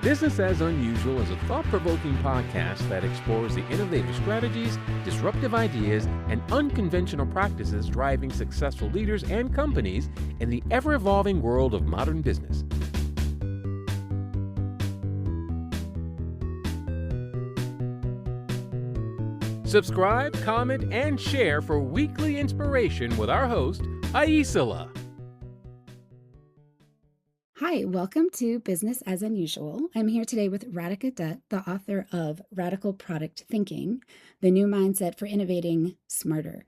Business as Unusual is a thought provoking podcast that explores the innovative strategies, disruptive ideas, and unconventional practices driving successful leaders and companies in the ever evolving world of modern business. Subscribe, comment, and share for weekly inspiration with our host, Aicila. Hi, welcome to Business as Unusual. I'm here today with Radhika Dutt, the author of Radical Product Thinking, the new mindset for innovating smarter.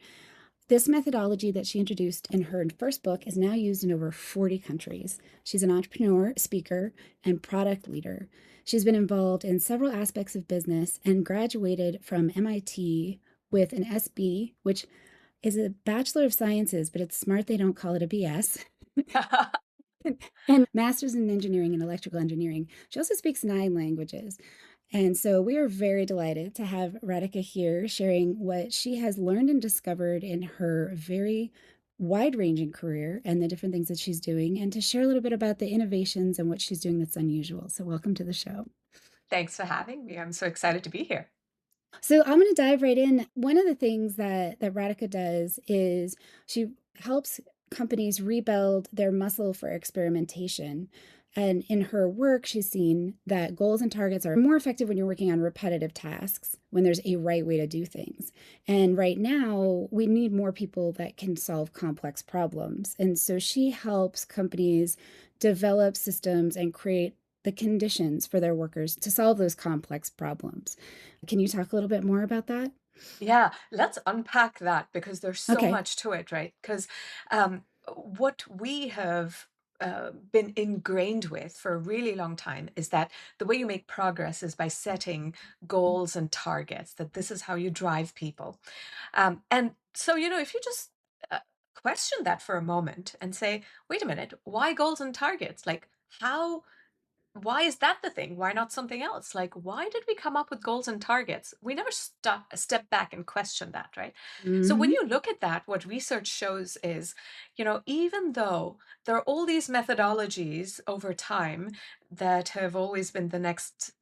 This methodology that she introduced in her first book is now used in over 40 countries. She's an entrepreneur, speaker, and product leader. She's been involved in several aspects of business and graduated from MIT with an SB, which is a Bachelor of Sciences, but it's smart they don't call it a BS. And master's in engineering and electrical engineering. She also speaks 9 languages. And so we are very delighted to have Radhika here sharing what she has learned and discovered in her very wide-ranging career and the different things that she's doing, and to share a little bit about the innovations and what she's doing that's unusual. So welcome to the show. Thanks for having me. I'm so excited to be here. So I'm going to dive right in. One of the things that Radhika does is she helps companies rebuild their muscle for experimentation. And in her work, she's seen that goals and targets are more effective when you're working on repetitive tasks, when there's a right way to do things. And right now, we need more people that can solve complex problems. And so she helps companies develop systems and create the conditions for their workers to solve those complex problems. Can you talk a little bit more about that? Yeah, let's unpack that because there's so Okay. much to it, right? Because what we have been ingrained with for a really long time is that the way you make progress is by setting goals and targets, that this is how you drive people. And so, if you just uh, question that for a moment and say, wait a minute, why goals and targets? Like, how why is that the thing? Why not something else? Like, why did we come up with goals and targets? We never step back and question that, right? So when Hmm. you look at that, what research shows is, even though there are all these methodologies over time that have always been the next,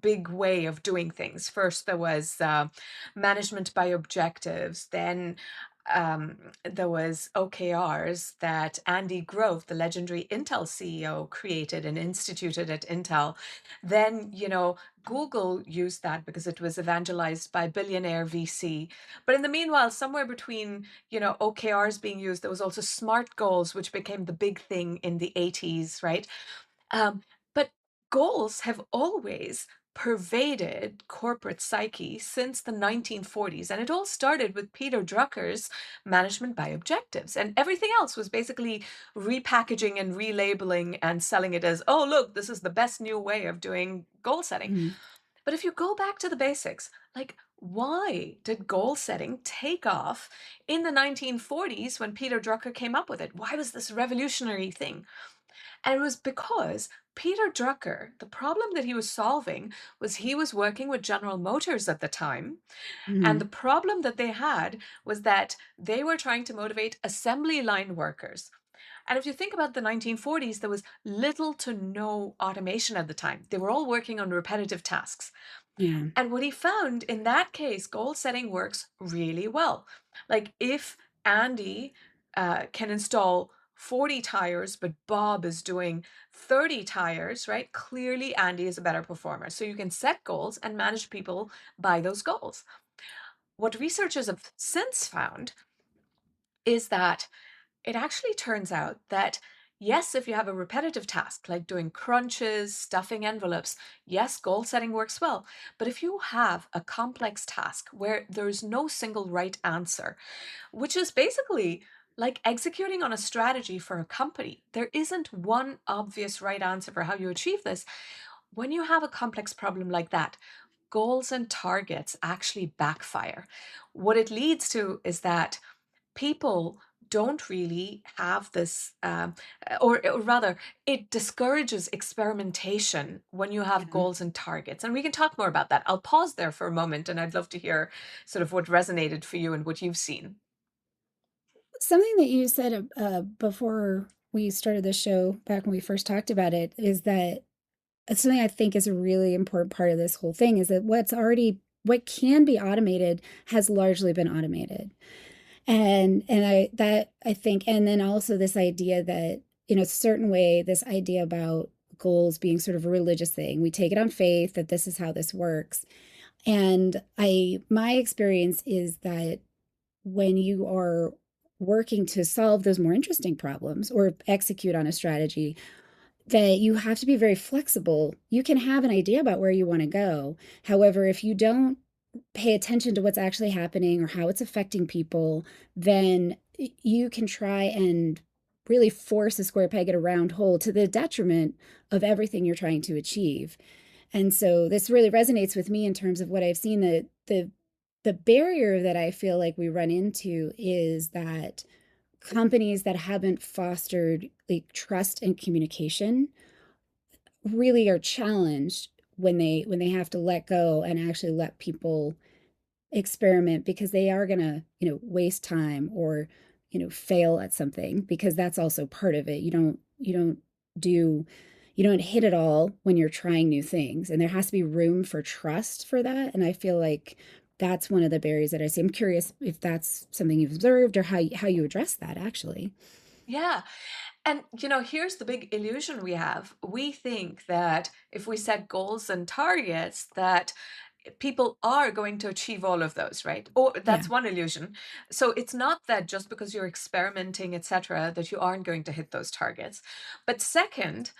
big way of doing things. First, there was management by objectives. Then there was OKRs that Andy Grove, the legendary Intel CEO, created and instituted at Intel. Then, Google used that because it was evangelized by billionaire VC. But in the meanwhile, somewhere between, OKRs being used, there was also SMART goals, which became the big thing in the 80s, right? But goals have always pervaded corporate psyche since the 1940s. And it all started with Peter Drucker's management by objectives. And everything else was basically repackaging and relabeling and selling it as, oh, look, this is the best new way of doing goal setting. Hmm. But if you go back to the basics, like, why did goal setting take off in the 1940s when Peter Drucker came up with it? Why was this revolutionary thing? And it was because Peter Drucker, the problem that he was solving was he was working with General Motors at the time. And the Hmm. problem that they had was that they were trying to motivate assembly line workers. And if you think about the 1940s, there was little to no automation at the time. They were all working on repetitive tasks. Yeah. And what he found in that case, goal setting works really well. Like if Andy can install 40 tires, but Bob is doing 30 tires, right? Clearly, Andy is a better performer. So you can set goals and manage people by those goals. What researchers have since found is that it actually turns out that yes, if you have a repetitive task like doing crunches, stuffing envelopes, yes, goal setting works well. But if you have a complex task where there's no single right answer, which is basically like executing on a strategy for a company, there isn't one obvious right answer for how you achieve this. When you have a complex problem like that, goals and targets actually backfire. What it leads to is that people don't really have this, or rather, it discourages experimentation when you have Yeah. goals and targets. And we can talk more about that. I'll pause there for a moment and I'd love to hear sort of what resonated for you and what you've seen. Something that you said before we started the show, back when we first talked about it, is that it's something I think is a really important part of this whole thing is that what can be automated has largely been automated. And I think, and then also this idea that in a certain way, this idea about goals being sort of a religious thing. We take it on faith that this is how this works. And my experience is that when you are working to solve those more interesting problems or execute on a strategy, that you have to be very flexible. You can have an idea about where you want to go. However, if you don't pay attention to what's actually happening or how it's affecting people, then you can try and really force a square peg in a round hole to the detriment of everything you're trying to achieve. And so this really resonates with me in terms of what I've seen. The barrier that I feel like we run into is that companies that haven't fostered like trust and communication really are challenged when they have to let go and actually let people experiment, because they are going to, waste time or, fail at something, because that's also part of it. Do you don't hit it all when you're trying new things, and there has to be room for trust for that. And I feel like that's one of the barriers that I see. I'm curious if that's something you've observed or how you address that actually. Yeah. And here's the big illusion we have. We think that if we set goals and targets, that people are going to achieve all of those, right? Or Yeah. that's one illusion. So it's not that just because you're experimenting, etc., that you aren't going to hit those targets. But second,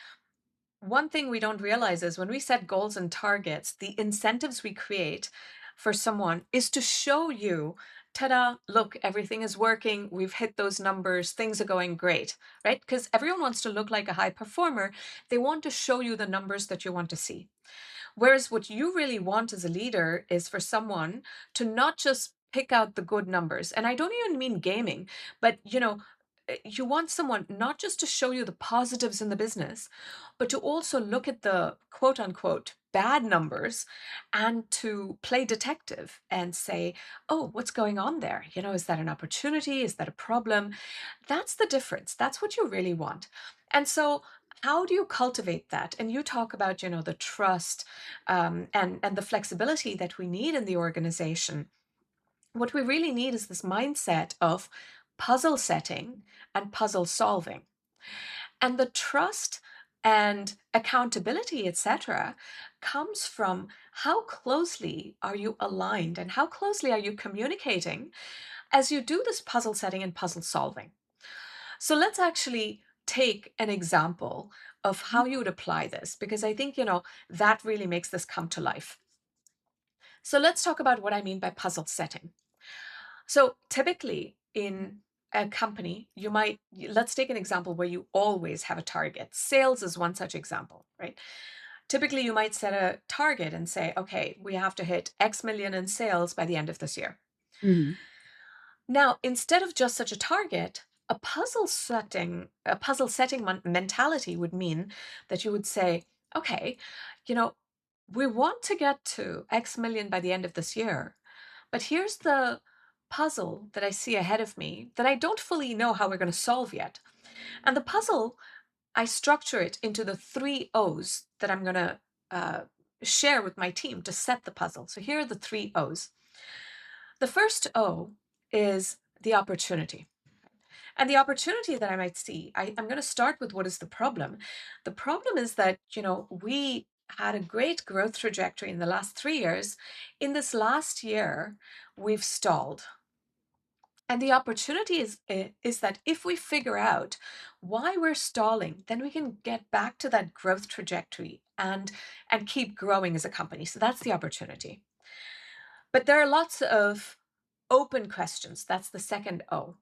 one thing we don't realize is when we set goals and targets, the incentives we create for someone is to show you, ta-da, look, everything is working. We've hit those numbers. Things are going great, right? Because everyone wants to look like a high performer. They want to show you the numbers that you want to see. Whereas what you really want as a leader is for someone to not just pick out the good numbers. And I don't even mean gaming, but you want someone not just to show you the positives in the business, but to also look at the quote unquote bad numbers and to play detective and say, oh, what's going on there? Is that an opportunity? Is that a problem? That's the difference. That's what you really want. And so how do you cultivate that? And you talk about, the trust and the flexibility that we need in the organization. What we really need is this mindset of puzzle setting and puzzle solving. And the trust and accountability, etc., comes from how closely are you aligned and how closely are you communicating as you do this puzzle setting and puzzle solving. So let's actually take an example of how you would apply this, because I think, that really makes this come to life. So let's talk about what I mean by puzzle setting. So typically in a company, let's take an example where you always have a target. Sales is one such example, right? Typically, you might set a target and say, okay, we have to hit X million in sales by the end of this year. Hmm. Now, instead of just such a target, a puzzle setting mentality would mean that you would say, okay, you know, we want to get to X million by the end of this year, but here's the puzzle that I see ahead of me that I don't fully know how we're going to solve yet. And the puzzle, I structure it into the three O's that I'm going to share with my team to set the puzzle. So here are the three O's. The first O is the opportunity. And the opportunity that I might see, I'm going to start with what is the problem. The problem is that, we had a great growth trajectory in the last 3 years. In this last year, we've stalled. And the opportunity is that if we figure out why we're stalling, then we can get back to that growth trajectory and keep growing as a company. So that's the opportunity. But there are lots of open questions. That's the second O.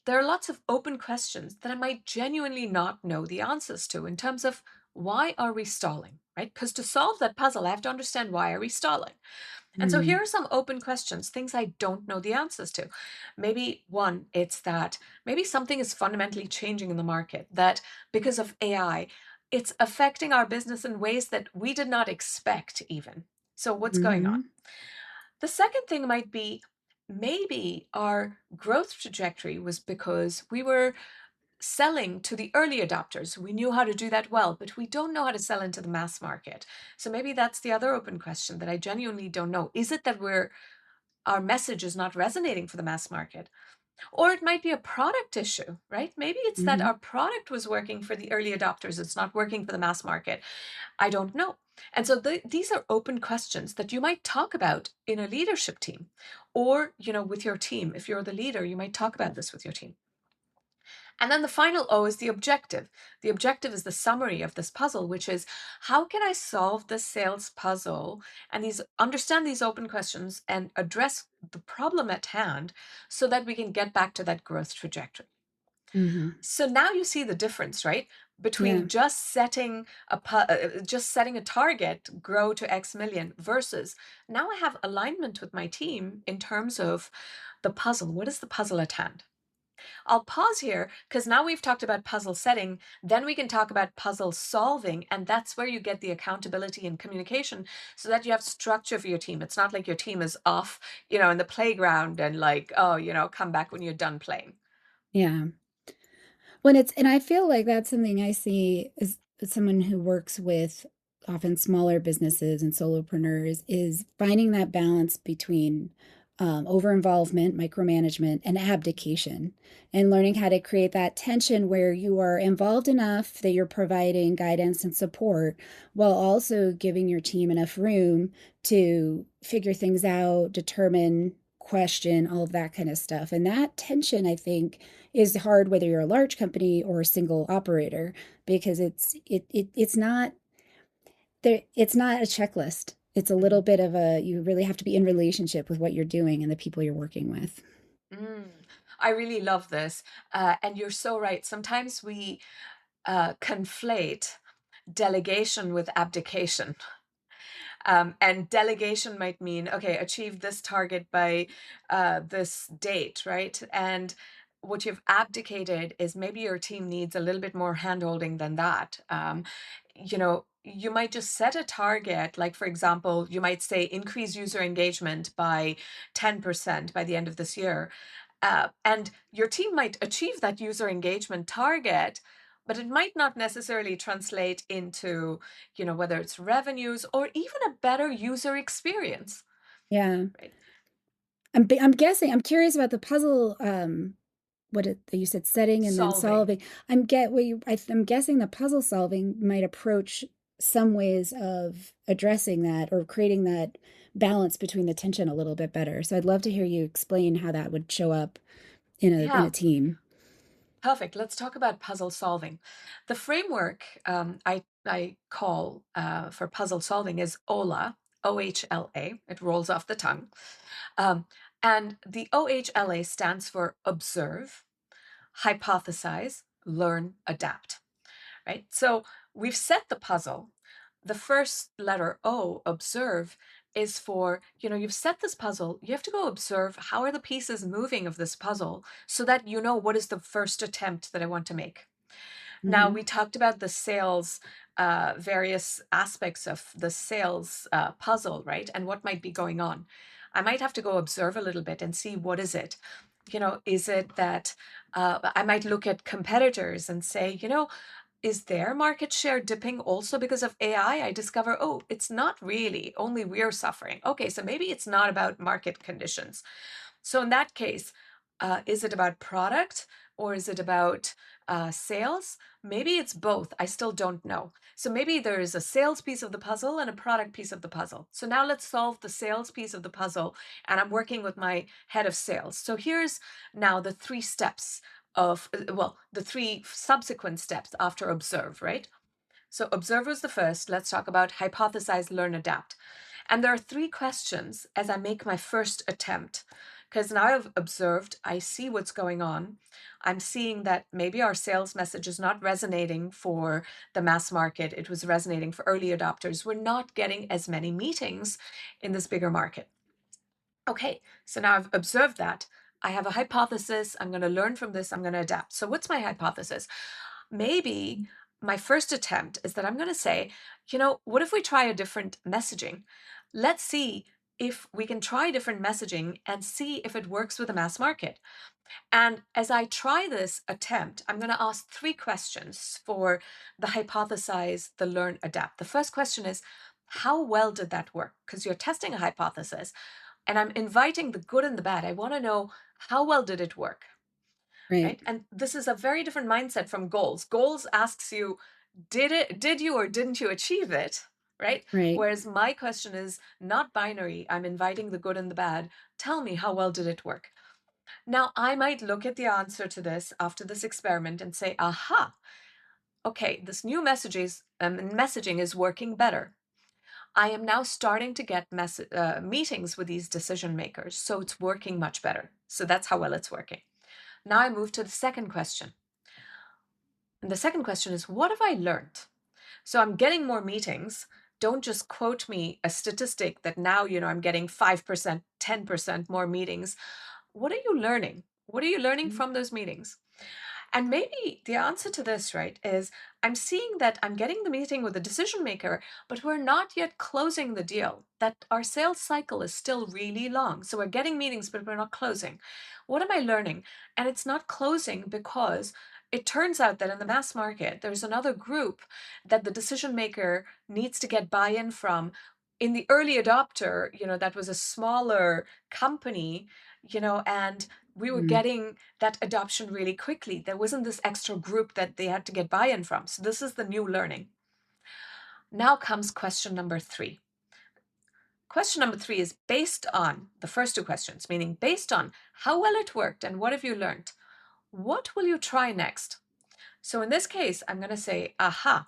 There are lots of open questions that I might genuinely not know the answers to in terms of why are we stalling, right? Because to solve that puzzle, I have to understand why are we stalling. And so here Hmm. are some open questions, things I don't know the answers to. Maybe one, it's that maybe something is fundamentally changing in the market, that because of AI, it's affecting our business in ways that we did not expect even. So what's going on? Hmm. The second thing might be maybe our growth trajectory was because we were selling to the early adopters. We knew how to do that well, but we don't know how to sell into the mass market. So maybe that's the other open question that I genuinely don't know. Is it that our message is not resonating for the mass market? Or it might be a product issue, right? Maybe it's that Hmm. our product was working for the early adopters, it's not working for the mass market. I don't know. And so these are open questions that you might talk about in a leadership team, or, with your team. If you're the leader, you might talk about this with your team. And then the final O is the objective. The objective is the summary of this puzzle, which is, how can I solve this sales puzzle and understand these open questions and address the problem at hand so that we can get back to that growth trajectory. Hmm. So now you see the difference, right? Yeah. Between just setting a target, grow to X million, versus now I have alignment with my team in terms of the puzzle. What is the puzzle at hand? I'll pause here because now we've talked about puzzle setting. Then we can talk about puzzle solving. And that's where you get the accountability and communication so that you have structure for your team. It's not like your team is off, in the playground and like, oh, come back when you're done playing. Yeah. And I feel like that's something I see as someone who works with often smaller businesses and solopreneurs, is finding that balance between over involvement, micromanagement, and abdication, and learning how to create that tension where you are involved enough that you're providing guidance and support while also giving your team enough room to figure things out, determine, question, all of that kind of stuff. And that tension, I think, is hard whether you're a large company or a single operator, because it's not there, it's not a checklist. It's a little Mhm. bit of a, you really have to be in relationship with what you're doing and the people you're working with. Mm, I really love this. And you're so right. Sometimes we conflate delegation with abdication. And delegation might mean, okay, achieve this target by this date, right? And what you've abdicated is maybe your team needs a little bit more handholding than that. You might just set a target, like, for example, you might say increase user engagement by 10% by the end of this year. And your team might achieve that user engagement target, but it might not necessarily translate into, whether it's revenues or even a better user experience, Yeah. right? I'm guessing, I'm curious about the puzzle, you said setting and then Solving. solving. I'm guessing the puzzle solving might approach some ways of addressing that or creating that balance between the tension a little bit better. So I'd love to hear you explain how that would show up in a Yeah, team. perfect. Let's talk about puzzle solving. The framework I call for puzzle solving is OHLA, OHLA. It rolls off the tongue. Um, and the OHLA stands for observe, hypothesize, learn, adapt, right? So we've set the puzzle. The first letter O, observe, is for, you've set this puzzle. You have to go observe how are the pieces moving of this puzzle so that you know what is the first attempt that I want to make. Now, Hmm. we talked about the sales, various aspects of the sales puzzle, right? And what might be going on. I might have to go observe a little bit and see what is it. Is it that I might look at competitors and say, is their market share dipping also because of AI? I discover, oh, it's not really, only we're suffering. Okay, so maybe it's not about market conditions. So in that case, is it about product or is it about sales? Maybe it's both. I still don't know. So maybe there is a sales piece of the puzzle and a product piece of the puzzle. So now let's solve the sales piece of the puzzle. And I'm working with my head of sales. So here's now the three steps the three subsequent steps after observe, right? So observe was the first. Let's talk about hypothesize, learn, adapt. And there are three questions as I make my first attempt. Because now I've observed, I see what's going on. I'm seeing that maybe our sales message is not resonating for the mass market. It was resonating for early adopters. We're not getting as many meetings in this bigger market. Okay, so now I've observed that. I have a hypothesis. I'm going to learn from this. I'm going to adapt. So, what's my hypothesis? Maybe my first attempt is that I'm going to say, what if we try a different messaging? Let's see if we can try different messaging and see if it works with the mass market. And as I try this attempt, I'm going to ask three questions for the hypothesize, the learn, adapt. The first question is, how well did that work? Because you're testing a hypothesis and I'm inviting the good and the bad. I want to know, how well did it work? Right. Right? And this is a very different mindset from goals. Goals asks you, did you or didn't you achieve it? Right? Right. Whereas my question is not binary. I'm inviting the good and the bad. Tell me, how well did it work? Now, I might look at the answer to this after this experiment and say, aha, okay, this new messaging is working better. I am now starting to get meetings with these decision makers, so it's working much better. So that's how well it's working. Now I move to the second question. And the second question is, what have I learned? So I'm getting more meetings. Don't just quote me a statistic that now, I'm getting 5%, 10% more meetings. What are you learning? What are you learning Mm. from those meetings? And maybe the answer to this, right, is I'm seeing that I'm getting the meeting with the decision maker, but we're not yet closing the deal, that our sales cycle is still really long. So we're getting meetings, but we're not closing. What am I learning? And it's not closing because it turns out that in the mass market, there's another group that the decision maker needs to get buy in from. In the early adopter, that was a smaller company, and we were Mm. getting that adoption really quickly. There wasn't this extra group that they had to get buy-in from. So this is the new learning. Now comes question number 3. Question number 3 is based on the first two questions, meaning based on how well it worked and what have you learned? What will you try next? So in this case, I'm going to say, aha,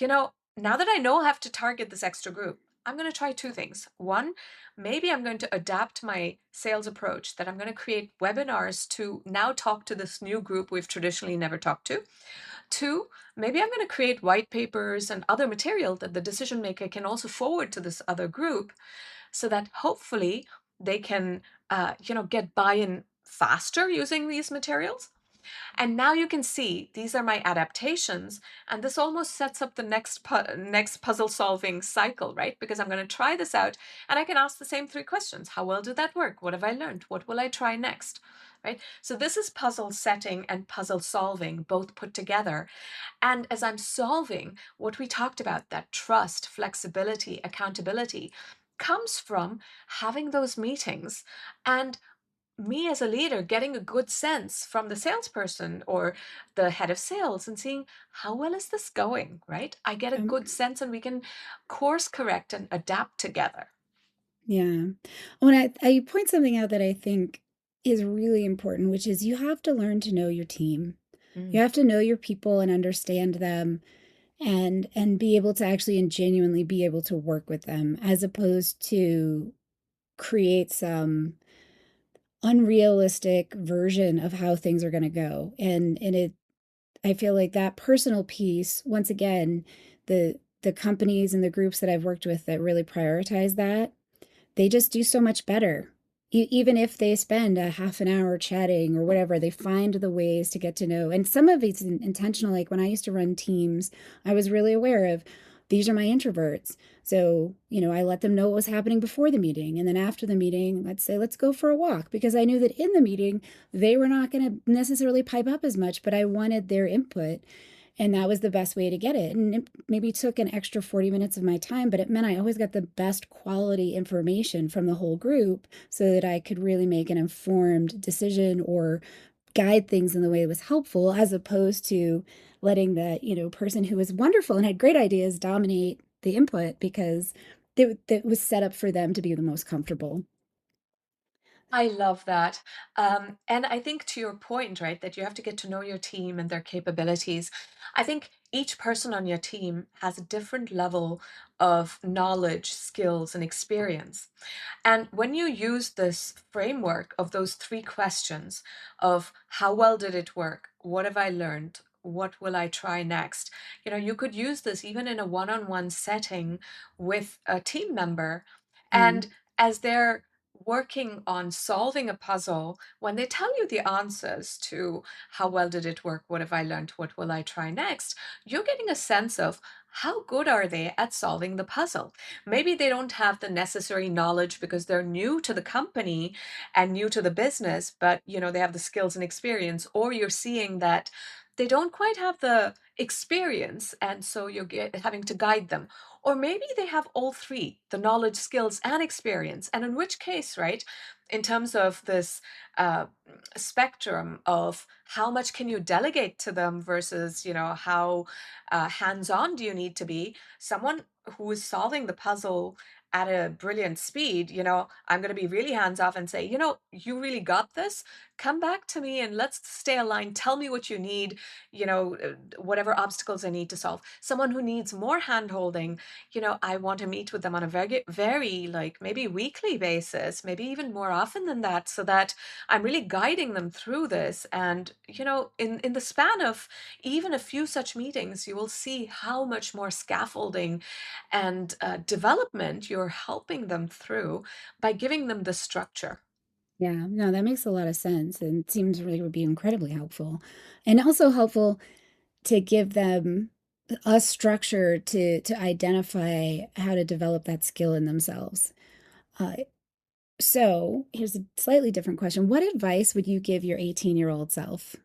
now that I know I have to target this extra group, I'm going to try two things. One, maybe I'm going to adapt my sales approach, that I'm going to create webinars to now talk to this new group we've traditionally never talked to. Two, maybe I'm going to create white papers and other material that the decision maker can also forward to this other group so that hopefully they can, get buy-in faster using these materials. And now you can see these are my adaptations, and this almost sets up the next puzzle solving cycle, right? Because I'm going to try this out and I can ask the same 3 questions. How well did that work? What have I learned? What will I try next? Right? So this is puzzle setting and puzzle solving both put together. And as I'm solving what we talked about, that trust, flexibility, accountability comes from having those meetings and me as a leader getting a good sense from the salesperson or the head of sales and seeing how well is this going, right? I get a Um, good sense and we can course correct and adapt together. yeah. When I point something out that I think is really important, which is you have to learn to know your team. You Mm. have to know your people and understand them and be able to actually and genuinely be able to work with them as opposed to create some unrealistic version of how things are going to go. And it I feel like that personal piece, once again, the companies and the groups that I've worked with that really prioritize that, they just do so much better. Even if they spend a half an hour chatting or whatever, they find the ways to get to know. And some of it's intentional. Like when I used to run teams, I was really aware of these are my introverts. So, I let them know what was happening before the meeting. And then after the meeting, let's say, let's go for a walk because I knew that in the meeting, they were not going to necessarily pipe up as much, but I wanted their input. And that was the best way to get it. And it maybe took an extra 40 minutes of my time, but it meant I always got the best quality information from the whole group so that I could really make an informed decision or guide things in the way that was helpful, as opposed to letting the, person who was wonderful and had great ideas dominate the input because it was set up for them to be the most comfortable. I love that. And I think to your point, right, that you have to get to know your team and their capabilities. I think each person on your team has a different level of knowledge, skills, and experience. And when you use this framework of those 3 questions of how well did it work? What have I learned? What will I try next? You could use this even in a one-on-one setting with a team member. Mm. And as they're working on solving a puzzle, when they tell you the answers to how well did it work? What have I learned? What will I try next? You're getting a sense of how good are they at solving the puzzle? Maybe they don't have the necessary knowledge because they're new to the company and new to the business, but they have the skills and experience, or you're seeing that they don't quite have the experience, and so having to guide them. Or maybe they have all three, the knowledge, skills, and experience. And in which case, right, in terms of this uh, spectrum of how much can you delegate to them versus, how hands-on do you need to be, someone who is solving the puzzle at a brilliant speed, I'm going to be really hands off and say, you really got this. Come back to me and let's stay aligned. Tell me what you need, whatever obstacles I need to solve. Someone who needs more hand holding, I want to meet with them on a very, very, like, maybe weekly basis, maybe even more often than that, so that I'm really guiding them through this. And, in the span of even a few such meetings, you will see how much more scaffolding and development you're helping them through by giving them the structure. Yeah, no, that makes a lot of sense and seems really would be incredibly helpful. And also helpful to give them a structure to identify how to develop that skill in themselves. Uh, so here's a slightly different question. What advice would you give your 18-year-old self?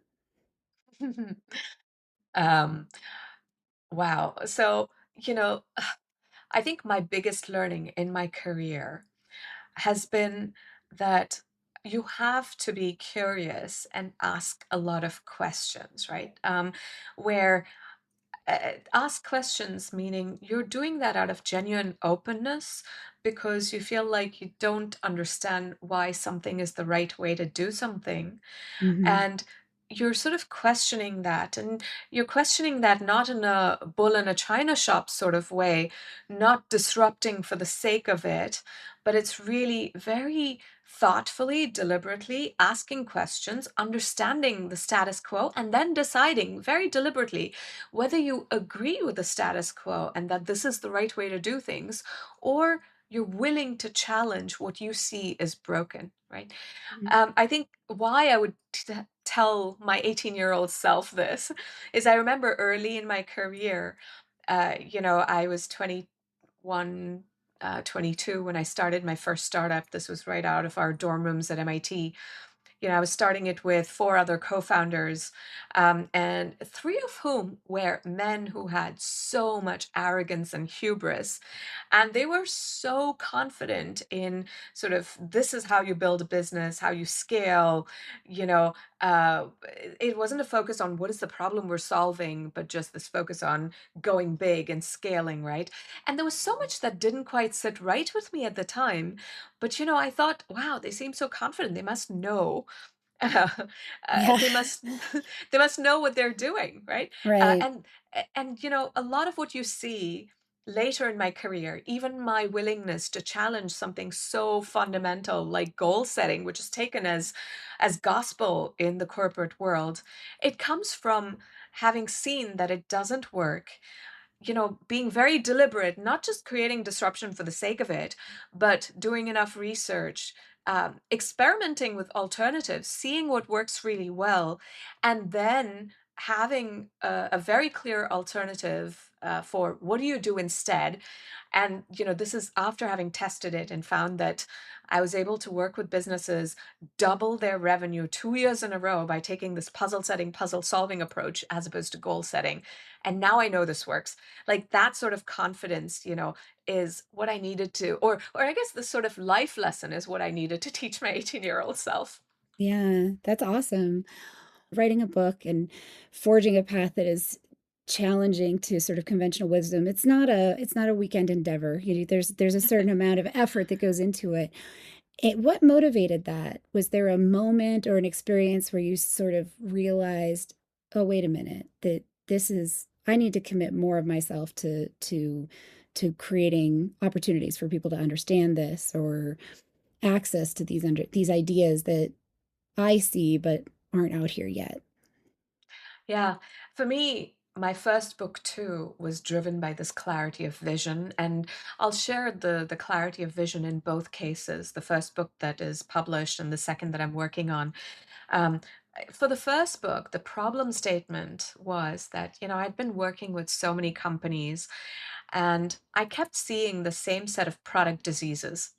um, wow. So, I think my biggest learning in my career has been that you have to be curious and ask a lot of questions, right? Where ask questions, meaning you're doing that out of genuine openness because you feel like you don't understand why something is the right way to do something. Hmm. And you're sort of questioning that. And you're questioning that not in a bull in a china shop sort of way, not disrupting for the sake of it, but it's really very thoughtfully, deliberately asking questions, understanding the status quo, and then deciding very deliberately whether you agree with the status quo and that this is the right way to do things, or you're willing to challenge what you see as broken, right? I think why I would tell my 18-year-old self this is I remember early in my career, I was 21, 22 when I started my first startup. This was right out of our dorm rooms at MIT. I was starting it with four other co-founders, and three of whom were men who had so much arrogance and hubris. And they were so confident in sort of this is how you build a business, how you scale. You know, it wasn't a focus on what is the problem we're solving, but just this focus on going big and scaling, right? And there was so much that didn't quite sit right with me at the time. But, I thought, wow, they seem so confident. They must know. Yeah, They must they must know what they're doing, right? right. And a lot of what you see later in my career, even my willingness to challenge something so fundamental like goal setting, which is taken as gospel in the corporate world, it comes from having seen that it doesn't work, being very deliberate, not just creating disruption for the sake of it, but doing enough research, experimenting with alternatives, seeing what works really well, and then having a very clear alternative for what do you do instead. And, this is after having tested it and found that I was able to work with businesses double their revenue 2 years in a row by taking this puzzle setting, puzzle solving approach as opposed to goal setting. And now I know this works. Like that sort of confidence, is what I needed to, or I guess this sort of life lesson is what I needed to teach my 18-year-old self. Yeah, that's awesome. Writing a book and forging a path that is challenging to sort of conventional wisdom. It's not a weekend endeavor. There's a certain amount of effort that goes into it. What motivated that? Was there a moment or an experience where you sort of realized, oh, wait a minute, that I need to commit more of myself to creating opportunities for people to understand this or access to these ideas that I see but aren't out here yet. Yeah. For me, my first book too was driven by this clarity of vision. And I'll share the clarity of vision in both cases, the first book that is published and the second that I'm working on. Um, For the first book, the problem statement was that, I'd been working with so many companies and I kept seeing the same set of product diseases.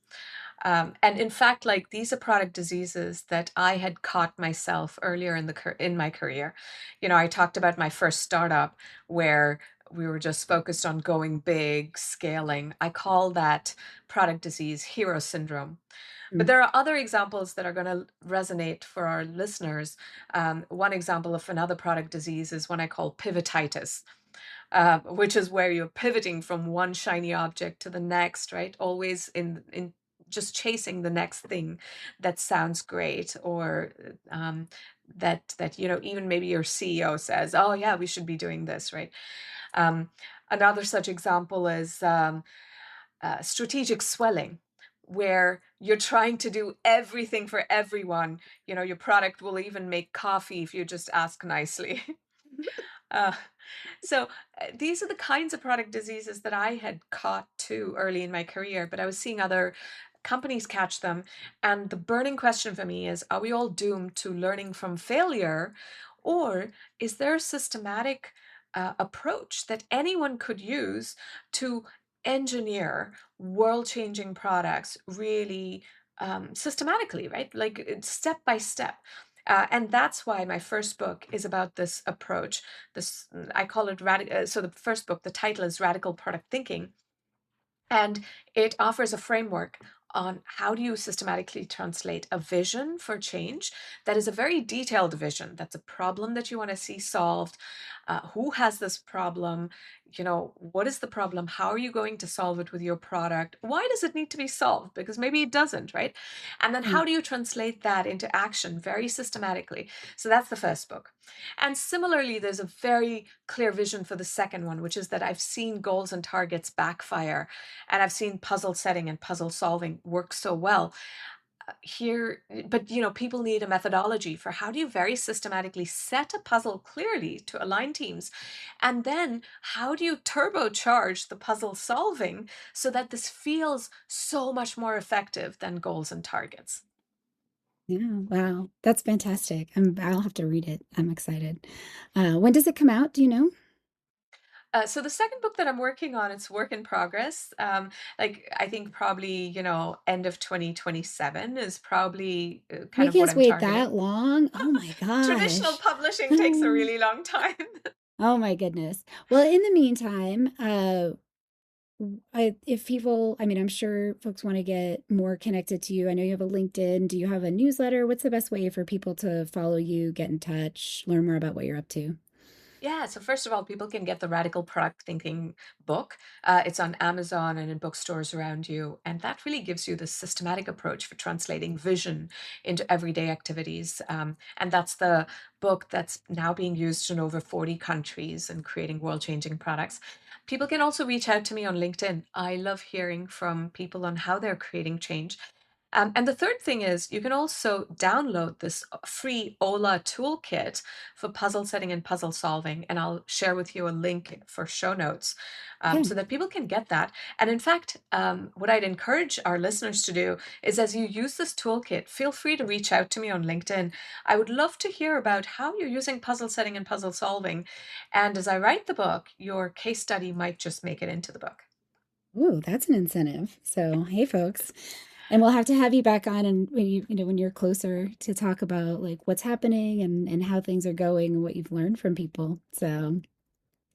And in fact, like these are product diseases that I had caught myself earlier in my career. I talked about my first startup where we were just focused on going big, scaling. I call that product disease hero syndrome. But Mm. there are other examples that are going to resonate for our listeners. One example of another product disease is one I call pivotitis, which is where you're pivoting from one shiny object to the next, right? Always in just chasing the next thing that sounds great, or that even maybe your CEO says, "Oh yeah, we should be doing this," right? Um, Another such example is strategic swelling, where you're trying to do everything for everyone. Your product will even make coffee if you just ask nicely. uh, so these are the kinds of product diseases that I had caught too early in my career, but I was seeing other companies catch them. And the burning question for me is, are we all doomed to learning from failure? Or is there a systematic approach that anyone could use to engineer world-changing products really systematically, right? Like step by step. And that's why my first book is about this approach. I call it radical. So the first book, the title is Radical Product Thinking, and it offers a framework on how do you systematically translate a vision for change that is a very detailed vision. That's a problem that you want to see solved. Who has this problem? What is the problem? How are you going to solve it with your product? Why does it need to be solved? Because maybe it doesn't, right? And then Mm. how do you translate that into action very systematically? So that's the first book. And similarly, there's a very clear vision for the second one, which is that I've seen goals and targets backfire, and I've seen puzzle setting and puzzle solving work so well here. But people need a methodology for how do you very systematically set a puzzle clearly to align teams, and then how do you turbocharge the puzzle solving so that this feels so much more effective than goals and targets. Yeah, wow, that's fantastic. I'll have to read it. I'm excited. When does it come out? Do you know? So the second book that I'm working on, it's work in progress. Like I think probably, end of 2027 is probably kind of Making what us I'm wait that targeting. long? Oh my Traditional gosh. publishing takes a really long time. Oh my goodness. Well, in the meantime, if people, I mean, I'm sure folks want to get more connected to you. I know you have a LinkedIn. Do you have a newsletter? What's the best way for people to follow you, get in touch, learn more about what you're up to? Yeah, so first of all, people can get the Radical Product Thinking book. It's on Amazon and in bookstores around you. And that really gives you the systematic approach for translating vision into everyday activities. And that's the book that's now being used in over 40 countries and creating world changing products. People can also reach out to me on LinkedIn. I love hearing from people on how they're creating change. And the third thing is you can also download this free OLA toolkit for puzzle setting and puzzle solving. And I'll share with you a link for show notes Okay. so that people can get that. And in fact, what I'd encourage our listeners to do is as you use this toolkit, feel free to reach out to me on LinkedIn. I would love to hear about how you're using puzzle setting and puzzle solving. And as I write the book, your case study might just make it into the book. Ooh, that's an incentive. So, hey, folks. And we'll have to have you back on and when you're closer to talk about like what's happening and how things are going and what you've learned from people. So,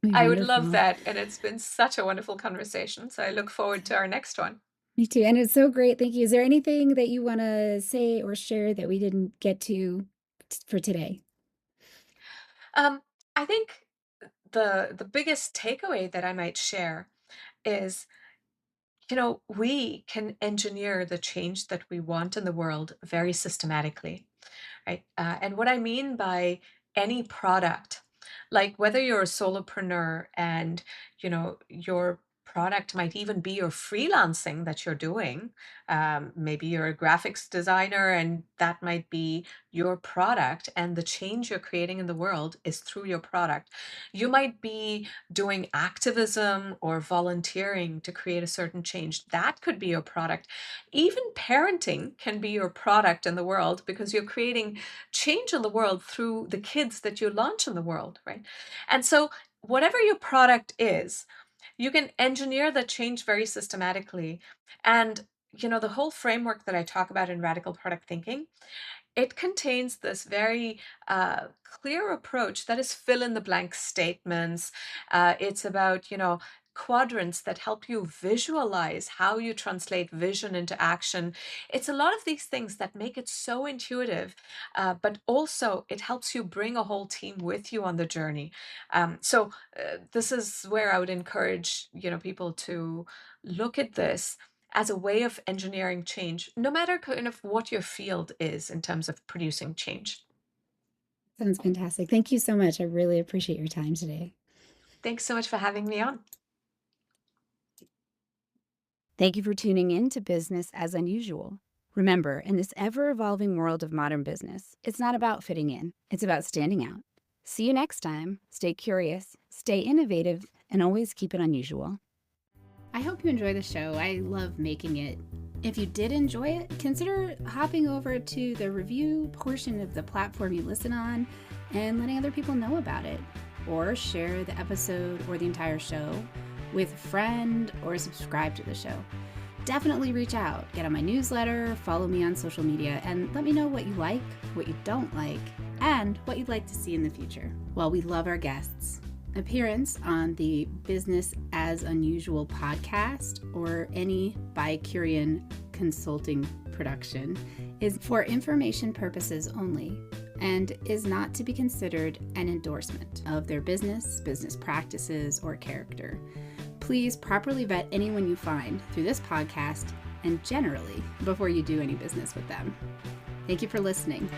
it'll be I would love wonderful. that. And it's been such a wonderful conversation. So I look forward to our next one. Me too. And it's so great. Thank you. Is there anything that you want to say or share that we didn't get to for today? Um, I think the biggest takeaway that I might share is, we can engineer the change that we want in the world very systematically, right? And what I mean by any product, like whether you're a solopreneur and you're product might even be your freelancing that you're doing. Maybe you're a graphics designer and that might be your product, and the change you're creating in the world is through your product. You might be doing activism or volunteering to create a certain change. That could be your product. Even parenting can be your product in the world because you're creating change in the world through the kids that you launch in the world, right? And so, whatever your product is, you can engineer the change very systematically. And the whole framework that I talk about in radical product thinking, it contains this very clear approach that is fill in the blank statements. It's about, quadrants that help you visualize how you translate vision into action. It's a lot of these things that make it so intuitive, but also it helps you bring a whole team with you on the journey. This is where I would encourage, people to look at this as a way of engineering change, no matter kind of what your field is in terms of producing change. Sounds fantastic. Thank you so much. I really appreciate your time today. Thanks so much for having me on. Thank you for tuning in to Business as Unusual. Remember, in this ever-evolving world of modern business, it's not about fitting in, it's about standing out. See you next time. Stay curious, stay innovative, and always keep it unusual. I hope you enjoy the show. I love making it. If you did enjoy it, consider hopping over to the review portion of the platform you listen on and letting other people know about it. Or share the episode or the entire show with a friend or subscribe to the show. Definitely reach out, get on my newsletter, follow me on social media, and let me know what you like, what you don't like, and what you'd like to see in the future. Well, we love our guests. Appearance on the Business as Unusual podcast or any Bicurean consulting production is for information purposes only and is not to be considered an endorsement of their business practices, or character. Please properly vet anyone you find through this podcast and generally before you do any business with them. Thank you for listening.